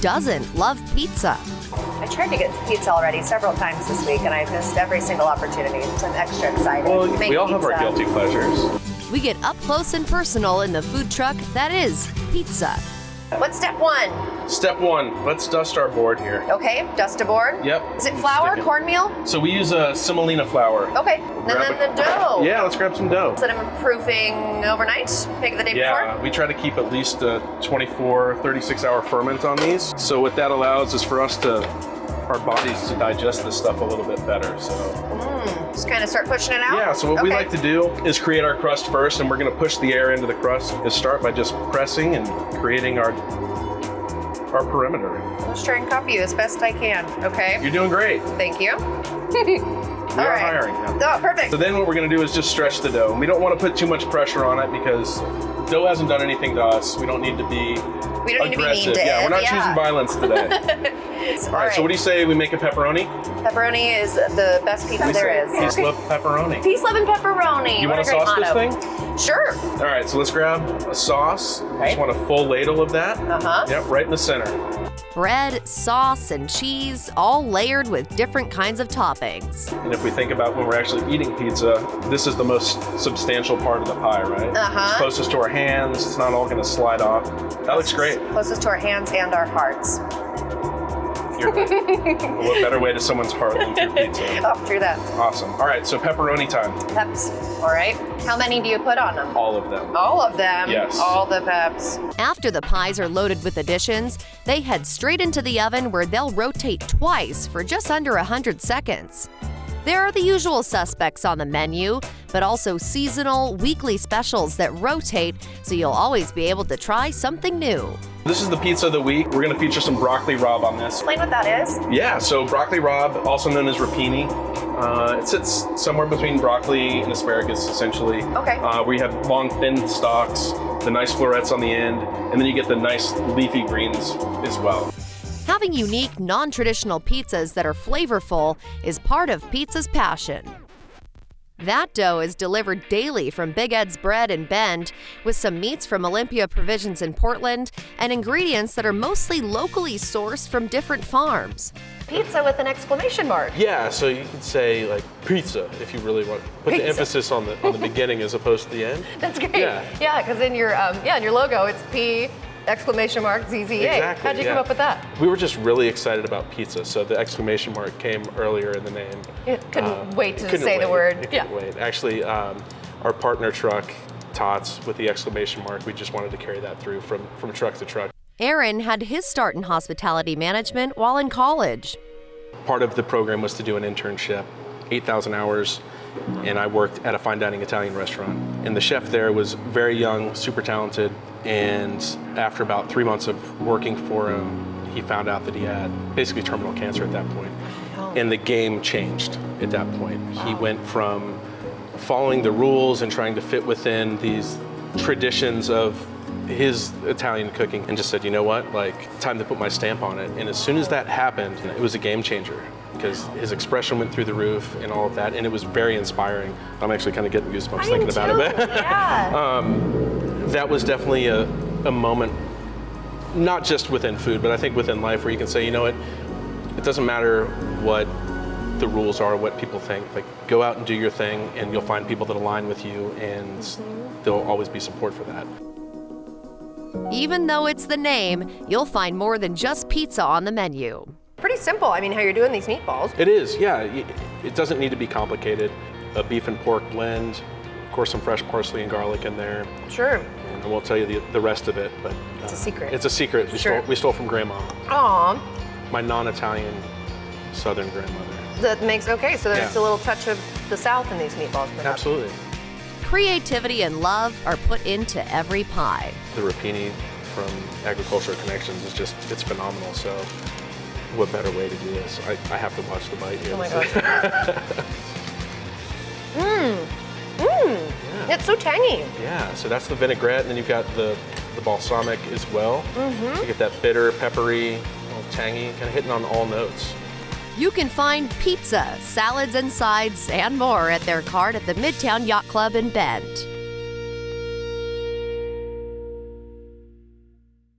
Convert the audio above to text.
doesn't love pizza? I tried to get pizza already several times this week, and I missed every single opportunity. So I'm extra excited. Well, Make we all have our pizza. guilty pleasures. We get up close and personal in the food truck that is pizza. What's step one? Step one, let's dust our board here. Okay, dust a board. Yep. Is it flour, Stick it. cornmeal? So we use a semolina flour. Okay, and Grab then the dough. Yeah, let's grab some dough. Instead of proofing overnight, take the day before? We try to keep at least a 24, 36-hour ferment on these. So what that allows is for our bodies to digest this stuff a little bit better. So Just kind of start pushing it out? yeah, so what we Okay. like to do is create our crust first, and we're gonna push the air into the crust and start by just pressing and creating our perimeter. Let's try and copy you as best I can, okay? You're doing great. Thank you. We All are right. hiring now. Oh, perfect. So then what we're gonna do is just stretch the dough. We don't wanna put too much pressure on it because dough hasn't done anything to us. We don't need to be We don't need to be mean aggressive. to Yeah, it, we're not yeah. choosing violence today. All right, so what do you say we make a pepperoni? Pepperoni is the best pizza there is. Peace, love, pepperoni. Peace, love, and pepperoni. You What want a to great sauce this motto. thing? Sure. All right, so let's grab a sauce. Okay. Just want a full ladle of that. Uh-huh. Yep, right in the center. Bread, sauce, and cheese, all layered with different kinds of toppings. And if we think about when we're actually eating pizza, this is the most substantial part of the pie, right? Uh-huh. It's closest to our hands. It's not all going to slide off. That looks great. Closest to our hands and our hearts. You're right. What better way to someone's heart than through pizza? Oh, true that. Awesome. All right, so pepperoni time. Peps. All right. How many do you put on them? All of them. All of them. Yes. All the peps. After the pies are loaded with additions, they head straight into the oven where they'll rotate twice for just under 100 seconds. There are the usual suspects on the menu, but also seasonal, weekly specials that rotate, so you'll always be able to try something new. This is the pizza of the week. We're going to feature some broccoli rabe on this. Explain what that is. Yeah, so broccoli rabe, also known as rapini. It sits somewhere between broccoli and asparagus, essentially. Okay. We have long, thin stalks, the nice florets on the end, and then you get the nice leafy greens as well. Having unique, non-traditional pizzas that are flavorful is part of pizza's passion. That dough is delivered daily from Big Ed's Bread in Bend, with some meats from Olympia Provisions in Portland and ingredients that are mostly locally sourced from different farms. Pizza with an exclamation mark. Yeah, so you could say like pizza if you really want. Put Pizza. the emphasis on the beginning as opposed to the end. That's great. Yeah. Because in your in your logo it's P exclamation mark ZZA. Exactly, How'd you come yeah. up with that? We were just really excited about pizza, so the exclamation mark came earlier in the name. Couldn't wait to Couldn't say the wait. word. It couldn't wait. Actually, our partner truck, Tots, with the exclamation mark, we just wanted to carry that through from truck to truck. Aaron had his start in hospitality management while in college. Part of the program was to do an internship, 8,000 hours, and I worked at a fine dining Italian restaurant. And the chef there was very young, super talented, and after about 3 months of working for him, he found out that he had basically terminal cancer at that point. And the game changed at that point. He went from following the rules and trying to fit within these traditions of his Italian cooking and just said, you know what, like, time to put my stamp on it. And as soon as that happened, it was a game changer because his expression went through the roof and all of that, and it was very inspiring. I'm actually kind of getting goosebumps thinking about it. Yeah. That was definitely a moment, not just within food, but I think within life, where you can say, you know what, it doesn't matter what the rules are, what people think. Like, go out and do your thing, and you'll find people that align with you, and there'll always be support for that. Even though it's the name, you'll find more than just pizza on the menu. Pretty simple. I mean, how you're doing these meatballs. It is, yeah. It doesn't need to be complicated. A beef and pork blend, of course, some fresh parsley and garlic in there. Sure. And I won't tell you the rest of it, but It's a secret. It's a secret. We stole from Grandma, Aw. my non-Italian Southern grandmother. That makes, okay, so there's Yeah. a little touch of the South in these meatballs. perhaps. Absolutely. Creativity and love are put into every pie. The rapini from Agricultural Connections is just, it's phenomenal. So what better way to do this? I have to watch the bite here. Oh my gosh. It's so tangy. Yeah, so that's the vinaigrette, and then you've got the balsamic as well. Mm-hmm. You get that bitter, peppery, a little tangy, kind of hitting on all notes. You can find pizza, salads and sides, and more at their cart at the Midtown Yacht Club in Bend.